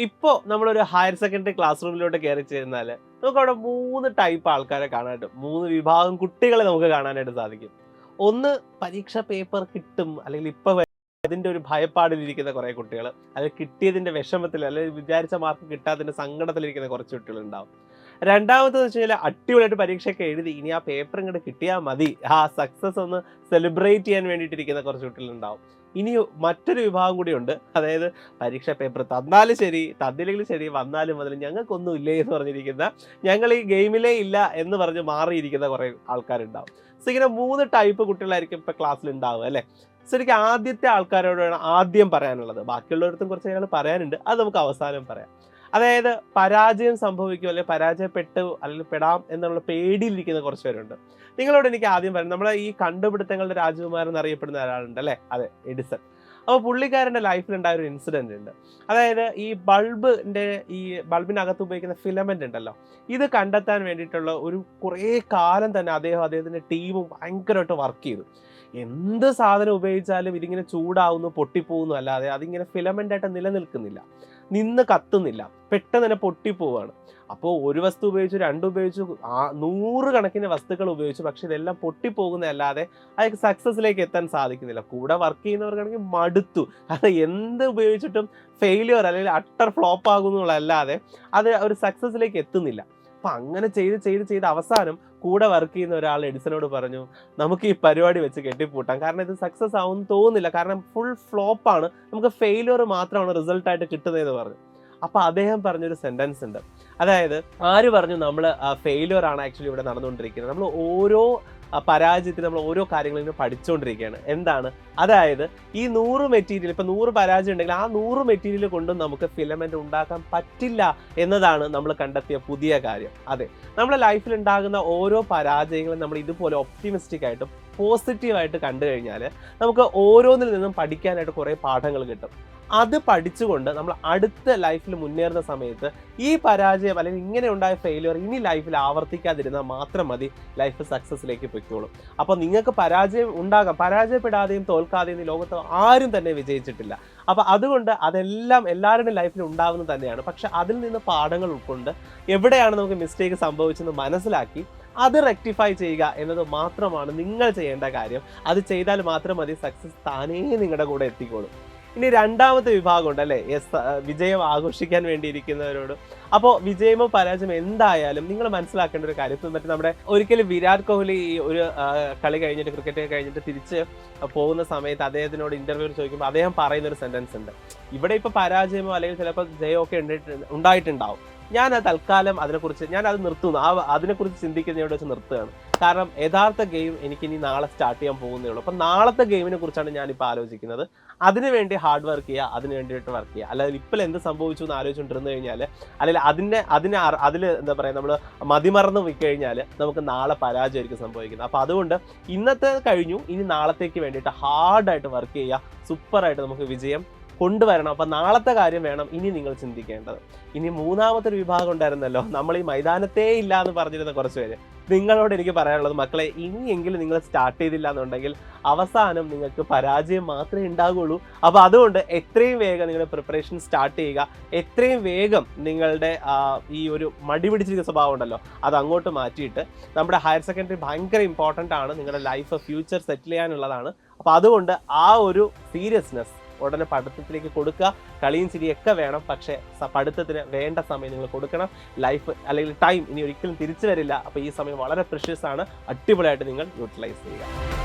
ഇപ്പോൾ നമ്മളൊരു higher secondary class റൂമിലോട്ട് കയറി ചെന്നാൽ നമുക്ക് അവിടെ 3 ടൈപ്പ് ആൾക്കാരെ കാണാനായിട്ട് 3 വിഭാഗം കുട്ടികളെ നമുക്ക് കാണാനായിട്ട് സാധിക്കും. ഒന്ന് പരീക്ഷ പേപ്പർ കിട്ടും അല്ലെങ്കിൽ അതിന്റെ ഒരു ഭയപ്പാടിലിരിക്കുന്ന കുറെ കുട്ടികൾ, അല്ലെങ്കിൽ കിട്ടിയതിന്റെ വിഷമത്തിൽ അല്ലെങ്കിൽ വിചാരിച്ച മാർക്ക് കിട്ടാത്തതിന്റെ സങ്കടത്തിലിരിക്കുന്ന കുറച്ച് കുട്ടികൾ ഉണ്ടാവും. രണ്ടാമത്തെന്ന് വെച്ച് കഴിഞ്ഞാൽ അടിപൊളിയായിട്ട് പരീക്ഷയൊക്കെ എഴുതി ഇനി ആ പേപ്പർ ഇങ്ങോട്ട് കിട്ടിയാൽ മതി, ആ സക്സസ് ഒന്ന് സെലിബ്രേറ്റ് ചെയ്യാൻ വേണ്ടിയിട്ടിരിക്കുന്ന കുറച്ച് കുട്ടികളുണ്ടാവും. ഇനി മറ്റൊരു വിഭാഗം കൂടിയുണ്ട്, അതായത് പരീക്ഷ പേപ്പർ തന്നാലും ശരി തന്നില്ലെങ്കിലും ശരി വന്നാലും മുതൽ ഞങ്ങൾക്കൊന്നും ഇല്ലേ എന്ന് പറഞ്ഞിരിക്കുന്ന, ഞങ്ങൾ ഈ ഗെയിമിലേ ഇല്ല എന്ന് പറഞ്ഞ് മാറിയിരിക്കുന്ന കുറേ ആൾക്കാരുണ്ടാവും. സോ ഇങ്ങനെ 3 ടൈപ്പ് കുട്ടികളായിരിക്കും ഇപ്പം ക്ലാസ്സിൽ ഉണ്ടാവുക അല്ലേ. സോ എനിക്ക് ആദ്യത്തെ ആൾക്കാരോടാണ് ആദ്യം പറയാനുള്ളത്. ബാക്കിയുള്ളവരടുത്തും കുറച്ച് കാര്യങ്ങൾ പറയാനുണ്ട്, അത് നമുക്ക് അവസാനം പറയാം. അതായത് പരാജയം സംഭവിക്കും അല്ലെങ്കിൽ പരാജയപ്പെട്ടു അല്ലെങ്കിൽ പെടാം എന്നുള്ള പേടിയിലിരിക്കുന്ന കുറച്ച് പേരുണ്ട്. നിങ്ങളോട് എനിക്ക് ആദ്യം പറയാം, നമ്മളെ ഈ കണ്ടുപിടുത്തങ്ങളുടെ രാജകുമാരൻ എന്നറിയപ്പെടുന്ന ഒരാളുണ്ട് അല്ലേ, അതെ, എഡിസൺ. അപ്പോൾ പുള്ളിക്കാരൻ്റെ ലൈഫിലുണ്ടായ ഒരു ഇൻസിഡൻറ്റ് ഉണ്ട്. അതായത് ഈ ബൾബിനകത്ത് ഉപയോഗിക്കുന്ന ഫിലമെൻ്റ് ഉണ്ടല്ലോ, ഇത് കണ്ടെത്താൻ വേണ്ടിയിട്ടുള്ള ഒരു കുറേ കാലം തന്നെ അദ്ദേഹത്തിൻ്റെ ടീമും ഭയങ്കരമായിട്ട് വർക്ക് ചെയ്തു. എന്ത് സാധനം ഉപയോഗിച്ചാലും ഇതിങ്ങനെ ചൂടാവുന്നു പൊട്ടിപ്പോകുന്നു അല്ലാതെ അതിങ്ങനെ ഫിലമെൻ്റായിട്ട് നിലനിൽക്കുന്നില്ല, നിന്ന് കത്തുന്നില്ല, പെട്ടെന്ന് തന്നെ പൊട്ടിപ്പോവാണ്. അപ്പോൾ ഒരു വസ്തു ഉപയോഗിച്ചു, 2 ഉപയോഗിച്ചു, 100 കണക്കിന് വസ്തുക്കൾ ഉപയോഗിച്ചു, പക്ഷെ ഇതെല്ലാം പൊട്ടിപ്പോകുന്നതല്ലാതെ അയാൾക്ക് സക്സസ്സിലേക്ക് എത്താൻ സാധിക്കുന്നില്ല. കൂടെ വർക്ക് ചെയ്യുന്നവർക്കാണെങ്കിൽ മടുത്തു, അത് എന്ത് ഉപയോഗിച്ചിട്ടും ഫെയിലിയർ അല്ലെങ്കിൽ അട്ടർ ഫ്ലോപ്പ് ആകുന്നുള്ളതല്ലാതെ അത് ഒരു സക്സസ്സിലേക്ക് എത്തുന്നില്ല. അപ്പം അങ്ങനെ ചെയ്ത് അവസാനം കൂടെ വർക്ക് ചെയ്യുന്ന ഒരാൾ എഡിസനോട് പറഞ്ഞു, നമുക്ക് ഈ പരിപാടി വെച്ച് കെട്ടിപ്പൂട്ടാം, കാരണം ഇത് സക്സസ് ആവുമെന്ന് തോന്നുന്നില്ല, കാരണം ഫുൾ ഫ്ലോപ്പാണ്, നമുക്ക് ഫെയിലിയർ മാത്രമാണ് റിസൾട്ടായിട്ട് കിട്ടുന്നതെന്ന് പറഞ്ഞു. അപ്പോൾ അദ്ദേഹം പറഞ്ഞൊരു സെൻറ്റൻസ് ഉണ്ട്, അതായത് ആര് പറഞ്ഞു നമ്മൾ ഫെയിലിയർ ആണ് ആക്ച്വലി ഇവിടെ നടന്നുകൊണ്ടിരിക്കുന്നത്, നമ്മൾ ഓരോ പരാജയത്തിന് നമ്മൾ ഓരോ കാര്യങ്ങളും പഠിച്ചുകൊണ്ടിരിക്കുകയാണ്. എന്താണ്? അതായത് ഈ 100 മെറ്റീരിയൽ, ഇപ്പം 100 പരാജയം ഉണ്ടെങ്കിൽ ആ 100 മെറ്റീരിയൽ കൊണ്ടും നമുക്ക് ഫിലമെൻ്റ് ഉണ്ടാക്കാൻ പറ്റില്ല എന്നതാണ് നമ്മൾ കണ്ടെത്തിയ പുതിയ കാര്യം. അതെ, നമ്മുടെ ലൈഫിൽ ഉണ്ടാകുന്ന ഓരോ പരാജയങ്ങളും നമ്മൾ ഇതുപോലെ ഒപ്റ്റിമിസ്റ്റിക് ആയിട്ട് പോസിറ്റീവായിട്ട് കണ്ടു കഴിഞ്ഞാൽ നമുക്ക് ഓരോന്നിൽ നിന്നും പഠിക്കാനായിട്ട് കുറേ പാഠങ്ങൾ കിട്ടും. അത് പഠിച്ചുകൊണ്ട് നമ്മൾ അടുത്ത ലൈഫിൽ മുന്നേറുന്ന സമയത്ത് ഈ പരാജയം അല്ലെങ്കിൽ ഇങ്ങനെ ഉണ്ടായ ഫെയിലിയർ ഇനി ലൈഫിൽ ആവർത്തിക്കാതിരുന്നാൽ മാത്രം മതി, ലൈഫ് സക്സസ്സിലേക്ക് പൊയ്ക്കോളും. അപ്പോൾ നിങ്ങൾക്ക് പരാജയം ഉണ്ടാകാം, പരാജയപ്പെടാതെയും തോൽക്കാതെയും ഈ ലോകത്ത് ആരും തന്നെ വിജയിച്ചിട്ടില്ല. അപ്പോൾ അതുകൊണ്ട് അതെല്ലാം എല്ലാവരുടെയും ലൈഫിൽ ഉണ്ടാവുന്നത് തന്നെയാണ്. പക്ഷെ അതിൽ നിന്ന് പാഠങ്ങൾ ഉൾക്കൊണ്ട് എവിടെയാണ് നമുക്ക് മിസ്റ്റേക്ക് സംഭവിച്ചെന്ന് മനസ്സിലാക്കി അത് റെക്ടിഫൈ ചെയ്യുക എന്നത് മാത്രമാണ് നിങ്ങൾ ചെയ്യേണ്ട കാര്യം. അത് ചെയ്താൽ മാത്രം മതി, സക്സസ് താനേ നിങ്ങളുടെ കൂടെ എത്തിക്കോളും. ഇനി രണ്ടാമത്തെ വിഭാഗം ഉണ്ട് അല്ലേ, വിജയം ആഘോഷിക്കാൻ വേണ്ടിയിരിക്കുന്നവരോട്. അപ്പോൾ വിജയമോ പരാജയമോ എന്തായാലും നിങ്ങൾ മനസ്സിലാക്കേണ്ട ഒരു കാര്യം, മറ്റേ നമ്മുടെ ഒരിക്കലും വിരാട് കോഹ്ലി ഒരു കളി കഴിഞ്ഞിട്ട്, ക്രിക്കറ്റ് കഴിഞ്ഞിട്ട് തിരിച്ച് പോകുന്ന സമയത്ത് അദ്ദേഹത്തിനോട് ഇന്റർവ്യൂ ചോദിക്കുമ്പോൾ അദ്ദേഹം പറയുന്ന ഒരു സെന്റൻസ് ഉണ്ട്, ഇവിടെ ഇപ്പോൾ പരാജയമോ അല്ലെങ്കിൽ ചിലപ്പോൾ ജയമൊക്കെ ഉണ്ടായിട്ടുണ്ടാവും, ഞാൻ തൽക്കാലം അതിനെക്കുറിച്ച് ഞാനത് നിർത്തുന്നു, അതിനെക്കുറിച്ച് ചിന്തിക്കുന്നത് ഇവിടെ വെച്ച് നിർത്തുകയാണ്. കാരണം യഥാർത്ഥ ഗെയിം എനിക്കിനി നാളെ സ്റ്റാർട്ട് ചെയ്യാൻ പോകുന്നേ ഉള്ളൂ. അപ്പം നാളത്തെ ഗെയിമിനെ കുറിച്ചാണ് ഞാനിപ്പോൾ ആലോചിക്കുന്നത്. അതിനുവേണ്ടി ഹാർഡ് വർക്ക് ചെയ്യുക, അതിന് വേണ്ടിയിട്ട് വർക്ക് ചെയ്യുക. അല്ലാതെ ഇപ്പോൾ എന്ത് സംഭവിച്ചു എന്ന് ആലോചിച്ചുകൊണ്ടിരുന്നു കഴിഞ്ഞാൽ, അല്ലെങ്കിൽ അതിൽ എന്താ പറയുക, നമ്മൾ മതിമറന്ന് പോയി കഴിഞ്ഞാൽ നമുക്ക് നാളെ പരാജയമായിരിക്കും സംഭവിക്കുന്നത്. അപ്പോൾ അതുകൊണ്ട് ഇന്നത്തെ കഴിഞ്ഞു, ഇനി നാളത്തേക്ക് വേണ്ടിയിട്ട് ഹാർഡായിട്ട് വർക്ക് ചെയ്യുക, സൂപ്പറായിട്ട് നമുക്ക് വിജയം കൊണ്ടുവരണം. അപ്പം നാളത്തെ കാര്യം വേണം ഇനി നിങ്ങൾ ചിന്തിക്കേണ്ടത്. ഇനി മൂന്നാമത്തെ ഒരു വിഭാഗം ഉണ്ടായിരുന്നല്ലോ, നമ്മൾ ഈ മൈതാനത്തേ ഇല്ല എന്ന് പറഞ്ഞിരുന്ന കുറച്ച് പേര്. നിങ്ങളോട് എനിക്ക് പറയാനുള്ളത്, മക്കളെ, ഇനിയെങ്കിലും നിങ്ങൾ സ്റ്റാർട്ട് ചെയ്തില്ല എന്നുണ്ടെങ്കിൽ അവസാനം നിങ്ങൾക്ക് പരാജയം മാത്രമേ ഉണ്ടാകുള്ളൂ. അപ്പോൾ അതുകൊണ്ട് എത്രയും വേഗം നിങ്ങളുടെ പ്രിപ്പറേഷൻ സ്റ്റാർട്ട് ചെയ്യുക. എത്രയും വേഗം നിങ്ങളുടെ ഈ ഒരു മടി പിടിച്ചിരിക്കുന്ന സ്വഭാവം ഉണ്ടല്ലോ അത് അങ്ങോട്ട് മാറ്റിയിട്ട്, നമ്മുടെ ഹയർ സെക്കൻഡറി ഭയങ്കര ഇമ്പോർട്ടൻ്റ് ആണ്, നിങ്ങളുടെ ലൈഫ് ഫ്യൂച്ചർ സെറ്റിൽ ചെയ്യാനുള്ളതാണ്. അപ്പോൾ അതുകൊണ്ട് ആ ഒരു സീരിയസ്നെസ് ഉടനെ പഠിത്തത്തിലേക്ക് കൊടുക്കുക. കളിയും ചിരിയൊക്കെ വേണം, പക്ഷേ പഠിത്തത്തിന് വേണ്ട സമയം നിങ്ങൾ കൊടുക്കണം. ലൈഫ് അല്ലെങ്കിൽ ടൈം ഇനി ഒരിക്കലും തിരിച്ചു വരില്ല. അപ്പോൾ ഈ സമയം വളരെ പ്രഷ്യസ് ആണ്, അടിപൊളിയായിട്ട് നിങ്ങൾ യൂട്ടിലൈസ് ചെയ്യുക.